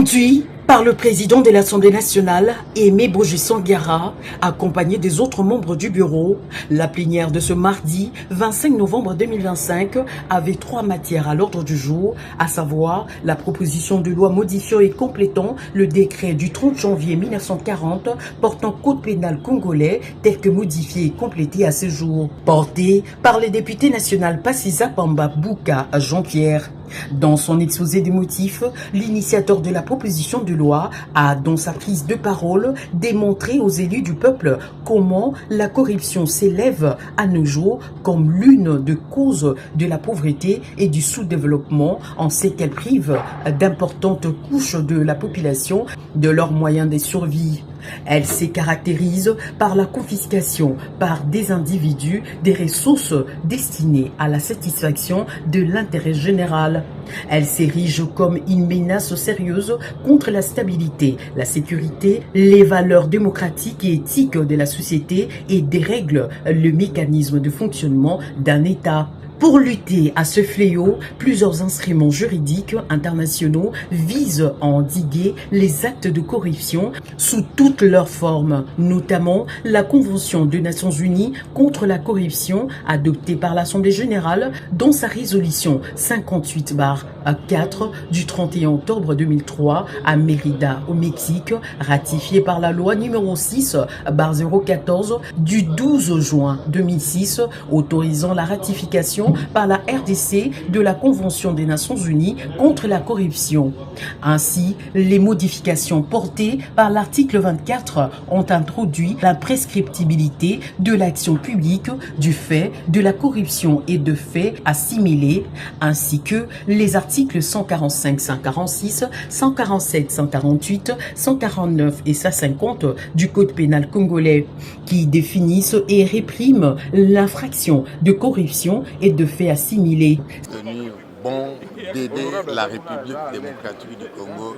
Conduit par le président de l'Assemblée nationale, Aimé Boji-Sanghara, accompagné des autres membres du bureau, la plénière de ce mardi 25 novembre 2025 avait 3 matières à l'ordre du jour, à savoir la proposition de loi modifiant et complétant le décret du 30 janvier 1940 portant code pénal congolais tel que modifié et complété à ce jour, porté par les députés nationaux Passiza Pamba Bouka Jean-Pierre. Dans son exposé des motifs, l'initiateur de la proposition de loi a, dans sa prise de parole, démontré aux élus du peuple comment la corruption s'élève à nos jours comme l'une des causes de la pauvreté et du sous-développement. On sait qu'elle prive d'importantes couches de la population de leurs moyens de survie. Elle se caractérise par la confiscation par des individus des ressources destinées à la satisfaction de l'intérêt général. Elle s'érige comme une menace sérieuse contre la stabilité, la sécurité, les valeurs démocratiques et éthiques de la société et dérègle le mécanisme de fonctionnement d'un État. Pour lutter à ce fléau, plusieurs instruments juridiques internationaux visent à endiguer les actes de corruption sous toutes leurs formes, notamment la Convention des Nations Unies contre la corruption adoptée par l'Assemblée générale dans sa résolution 58/4 du 31 octobre 2003 à Mérida au Mexique, ratifiée par la loi numéro 6/014 du 12 juin 2006 autorisant la ratification par la RDC de la Convention des Nations Unies contre la corruption. Ainsi, les modifications portées par l'article 24 ont introduit la prescriptibilité de l'action publique du fait de la corruption et de faits assimilés, ainsi que les articles 145, 146, 147, 148, 149 et 150 du Code pénal congolais, qui définissent et répriment l'infraction de corruption et de faits assimilés. Tenu bon d'aider la République démocratique du Congo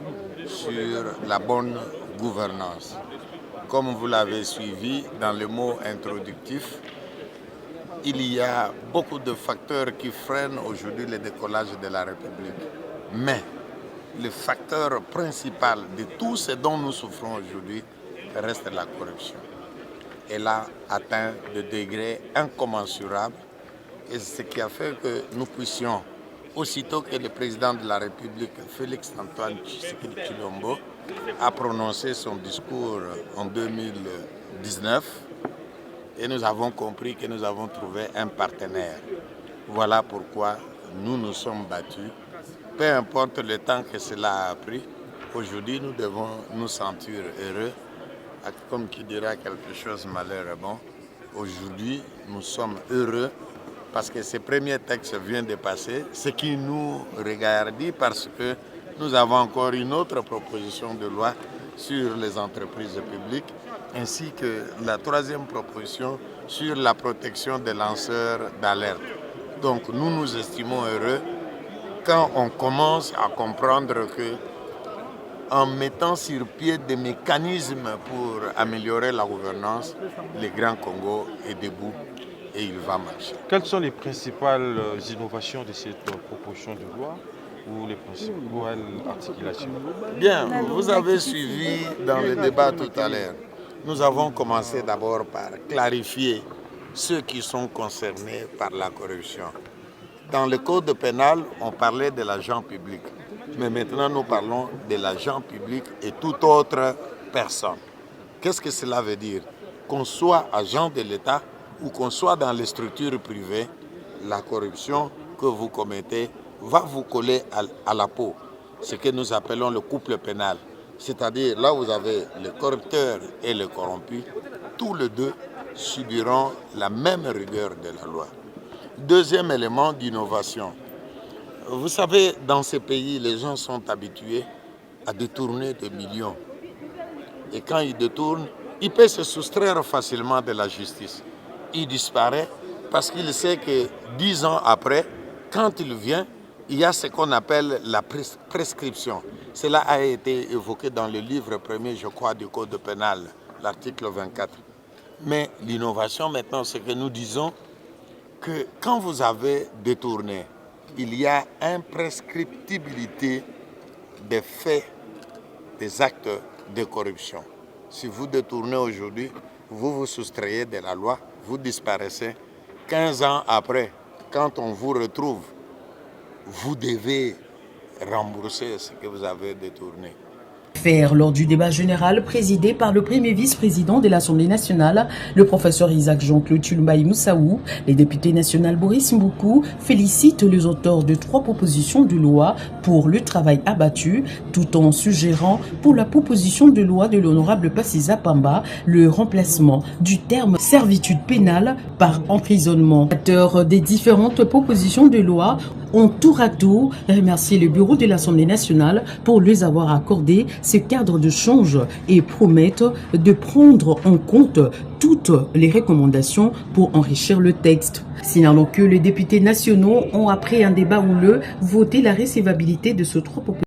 sur la bonne gouvernance. Comme vous l'avez suivi dans le mot introductif, il y a beaucoup de facteurs qui freinent aujourd'hui le décollage de la République. Mais le facteur principal de tout ce dont nous souffrons aujourd'hui reste la corruption. Elle a atteint des degrés incommensurables. Et c'est ce qui a fait que nous puissions, aussitôt que le président de la République, Félix-Antoine Tshisekedi Tshilombo, a prononcé son discours en 2019, et nous avons compris que nous avons trouvé un partenaire. Voilà pourquoi nous nous sommes battus. Peu importe le temps que cela a pris, aujourd'hui nous devons nous sentir heureux. Comme qui dira quelque chose malheureusement, aujourd'hui nous sommes heureux parce que ce premier texte vient de passer, ce qui nous regarde parce que nous avons encore une autre proposition de loi sur les entreprises publiques, ainsi que la troisième proposition sur la protection des lanceurs d'alerte. Donc nous nous estimons heureux quand on commence à comprendre que en mettant sur pied des mécanismes pour améliorer la gouvernance, le Grand Congo est debout et il va marcher. Quelles sont les principales innovations de cette proposition de loi ou les principales articulations? Bien, vous avez suivi dans le débat tout à l'heure. Nous avons commencé d'abord par clarifier ceux qui sont concernés par la corruption. Dans le code pénal, on parlait de l'agent public. Mais maintenant, nous parlons de l'agent public et toute autre personne. Qu'est-ce que cela veut dire? Qu'on soit agent de l'État ou qu'on soit dans les structures privées, la corruption que vous commettez va vous coller à la peau. Ce que nous appelons le couple pénal. C'est-à-dire, là vous avez le corrupteur et le corrompu, tous les deux subiront la même rigueur de la loi. Deuxième élément d'innovation. Vous savez, dans ces pays, les gens sont habitués à détourner des millions. Et quand ils détournent, ils peuvent se soustraire facilement de la justice. Il disparaît parce qu'il sait que 10 ans après, quand il vient, il y a ce qu'on appelle la prescription. Cela a été évoqué dans le livre premier, je crois, du Code pénal, l'article 24. Mais l'innovation maintenant, c'est que nous disons que quand vous avez détourné, il y a imprescriptibilité des faits des actes de corruption. Si vous détournez aujourd'hui, vous vous soustrayez de la loi, vous disparaissez. 15 ans après, quand on vous retrouve, vous devez rembourser ce que vous avez détourné. Lors du débat général présidé par le premier vice-président de l'Assemblée nationale, le professeur Isaac Jean-Claude Tshilombaye Moussaou, les députés nationaux Boris Mboukou félicitent les auteurs de 3 propositions de loi pour le travail abattu, tout en suggérant pour la proposition de loi de l'honorable Paciza Pamba le remplacement du terme servitude pénale par emprisonnement. Les auteurs des différentes propositions de loi ont tour à tour remercié le bureau de l'Assemblée nationale pour les avoir accordé ce cadre de change et promettent de prendre en compte toutes les recommandations pour enrichir le texte. Signalons que les députés nationaux ont, après un débat houleux, voté la recevabilité de ce 3 propositions.